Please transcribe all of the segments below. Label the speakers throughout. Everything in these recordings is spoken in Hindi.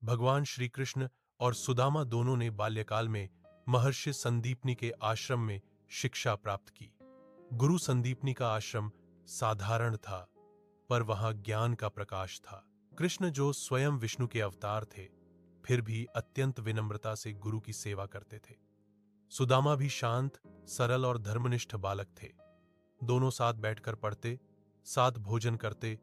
Speaker 1: भगवान श्री कृष्ण और सुदामा दोनों ने बाल्यकाल में महर्षि संदीपनी के आश्रम में शिक्षा प्राप्त की। गुरु संदीपनी का आश्रम साधारण था, पर वहां ज्ञान का प्रकाश था। कृष्ण, जो स्वयं विष्णु के अवतार थे, फिर भी अत्यंत विनम्रता से गुरु की सेवा करते थे। सुदामा भी शांत, सरल और धर्मनिष्ठ बालक थे। दोनों साथ बैठकर पढ़ते, साथ भोजन करते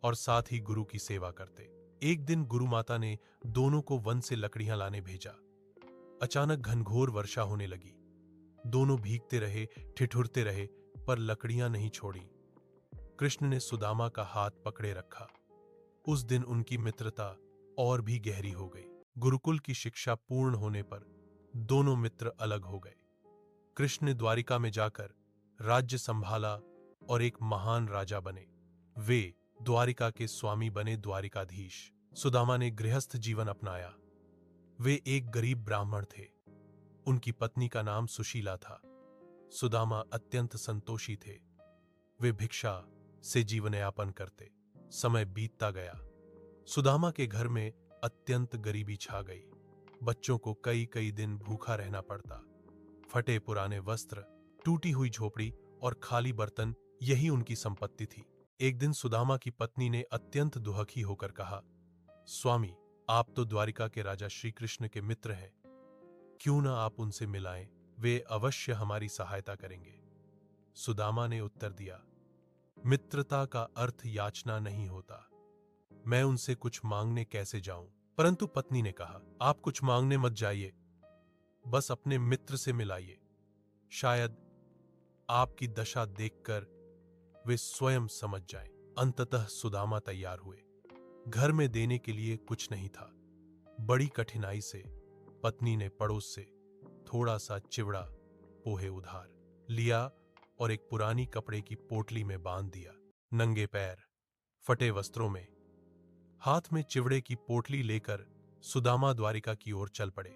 Speaker 1: और साथ ही गुरु की सेवा करते। एक दिन गुरु माता ने दोनों को वन से लकड़ियां लाने भेजा। अचानक घनघोर वर्षा होने लगी। दोनों भीगते रहे, ठिठुरते रहे, पर लकड़ियां नहीं छोड़ी। कृष्ण ने सुदामा का हाथ पकड़े रखा। उस दिन उनकी मित्रता और भी गहरी हो गई। गुरुकुल की शिक्षा पूर्ण होने पर दोनों मित्र अलग हो गए। कृष्ण ने द्वारिका में जाकर राज्य संभाला और एक महान राजा बने। वे द्वारिका के स्वामी बने, द्वारिकाधीश। सुदामा ने गृहस्थ जीवन अपनाया। वे एक गरीब ब्राह्मण थे। उनकी पत्नी का नाम सुशीला था। सुदामा अत्यंत संतोषी थे। वे भिक्षा से जीवन यापन करते। समय बीतता गया। सुदामा के घर में अत्यंत गरीबी छा गई। बच्चों को कई कई दिन भूखा रहना पड़ता। फटे पुराने वस्त्र, टूटी हुई झोपड़ी और खाली बर्तन, यही उनकी संपत्ति थी। एक दिन सुदामा की पत्नी ने अत्यंत दुखी होकर कहा, स्वामी, आप तो द्वारिका के राजा श्री कृष्ण के मित्र हैं। क्यों ना आप उनसे मिलाएं, वे अवश्य हमारी सहायता करेंगे। सुदामा ने उत्तर दिया, मित्रता का अर्थ याचना नहीं होता। मैं उनसे कुछ मांगने कैसे जाऊं? परंतु पत्नी ने कहा, आप कुछ मांगने मत जाइए, बस अपने मित्र से मिलाइए। शायद आपकी दशा देखकर वे स्वयं समझ जाएं। अंततः सुदामा तैयार हुए। घर में देने के लिए कुछ नहीं था। बड़ी कठिनाई से पत्नी ने पड़ोस से थोड़ा सा चिवड़ा, पोहे उधार लिया और एक पुरानी कपड़े की पोटली में बांध दिया। नंगे पैर, फटे वस्त्रों में, हाथ में चिवड़े की पोटली लेकर सुदामा द्वारिका की ओर चल पड़े।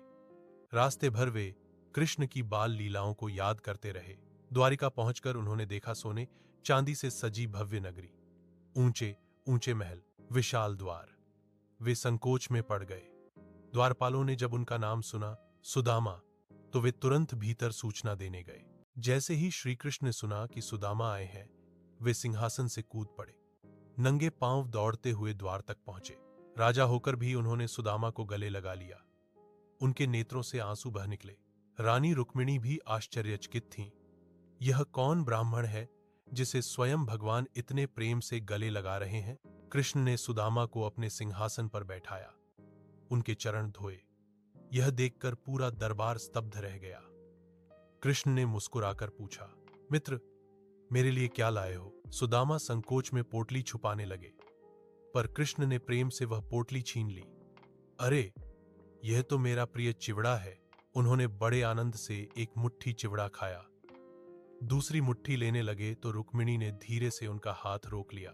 Speaker 1: रास्ते भर वे कृष्ण की बाल लीलाओं को याद करते रहे। द्वारिका पहुंचकर उन्होंने देखा सोने चांदी से सजी भव्य नगरी, ऊंचे ऊंचे महल, विशाल द्वार। वे संकोच में पड़ गए। द्वारपालों ने जब उनका नाम सुना, सुदामा, तो वे तुरंत भीतर सूचना देने गए। जैसे ही श्री कृष्ण ने सुना कि सुदामा आए हैं, वे सिंहासन से कूद पड़े। नंगे पांव दौड़ते हुए द्वार तक पहुंचे। राजा होकर भी उन्होंने सुदामा को गले लगा लिया। उनके नेत्रों से आंसू बह निकले। रानी रुक्मिणी भी आश्चर्यचकित थीं। यह कौन ब्राह्मण है जिसे स्वयं भगवान इतने प्रेम से गले लगा रहे हैं? कृष्ण ने सुदामा को अपने सिंहासन पर बैठाया, उनके चरण धोए। यह देखकर पूरा दरबार स्तब्ध रह गया। कृष्ण ने मुस्कुराकर पूछा, मित्र, मेरे लिए क्या लाए हो? सुदामा संकोच में पोटली छुपाने लगे, पर कृष्ण ने प्रेम से वह पोटली छीन ली। अरे, यह तो मेरा प्रिय चिवड़ा है। उन्होंने बड़े आनंद से एक मुट्ठी चिवड़ा खाया। दूसरी मुट्ठी लेने लगे तो रुक्मिणी ने धीरे से उनका हाथ रोक लिया,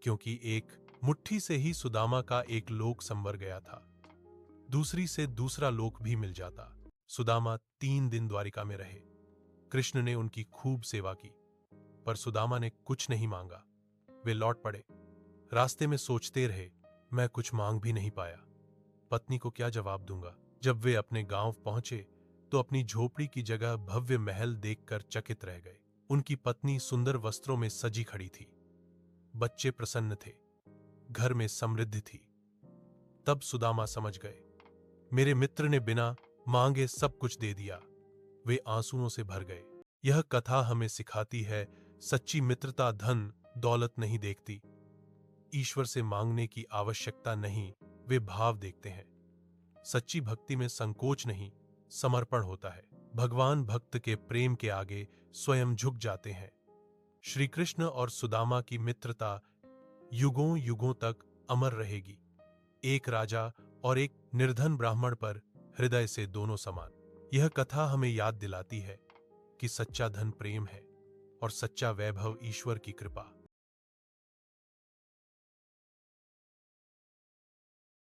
Speaker 1: क्योंकि एक मुट्ठी से ही सुदामा का एक लोक संवर गया था, दूसरी से दूसरा लोक भी मिल जाता। सुदामा 3 दिन द्वारिका में रहे। कृष्ण ने उनकी खूब सेवा की, पर सुदामा ने कुछ नहीं मांगा। वे लौट पड़े। रास्ते में सोचते रहे, मैं कुछ मांग भी नहीं पाया, पत्नी को क्या जवाब दूंगा। जब वे अपने गांव पहुंचे तो अपनी झोपड़ी की जगह भव्य महल देखकर चकित रह गए। उनकी पत्नी सुंदर वस्त्रों में सजी खड़ी थी। बच्चे प्रसन्न थे। घर में समृद्धि थी। तब सुदामा समझ गए, मेरे मित्र ने बिना मांगे सब कुछ दे दिया। वे आंसुओं से भर गए। यह कथा हमें सिखाती है, सच्ची मित्रता धन दौलत नहीं देखती। ईश्वर से मांगने की आवश्यकता नहीं, वे भाव देखते हैं। सच्ची भक्ति में संकोच नहीं, समर्पण होता है। भगवान भक्त के प्रेम के आगे स्वयं झुक जाते हैं। श्री कृष्ण और सुदामा की मित्रता युगों युगों तक अमर रहेगी। एक राजा और एक निर्धन ब्राह्मण पर हृदय से दोनों समान। यह कथा हमें याद दिलाती है कि सच्चा धन प्रेम है और सच्चा वैभव ईश्वर की कृपा।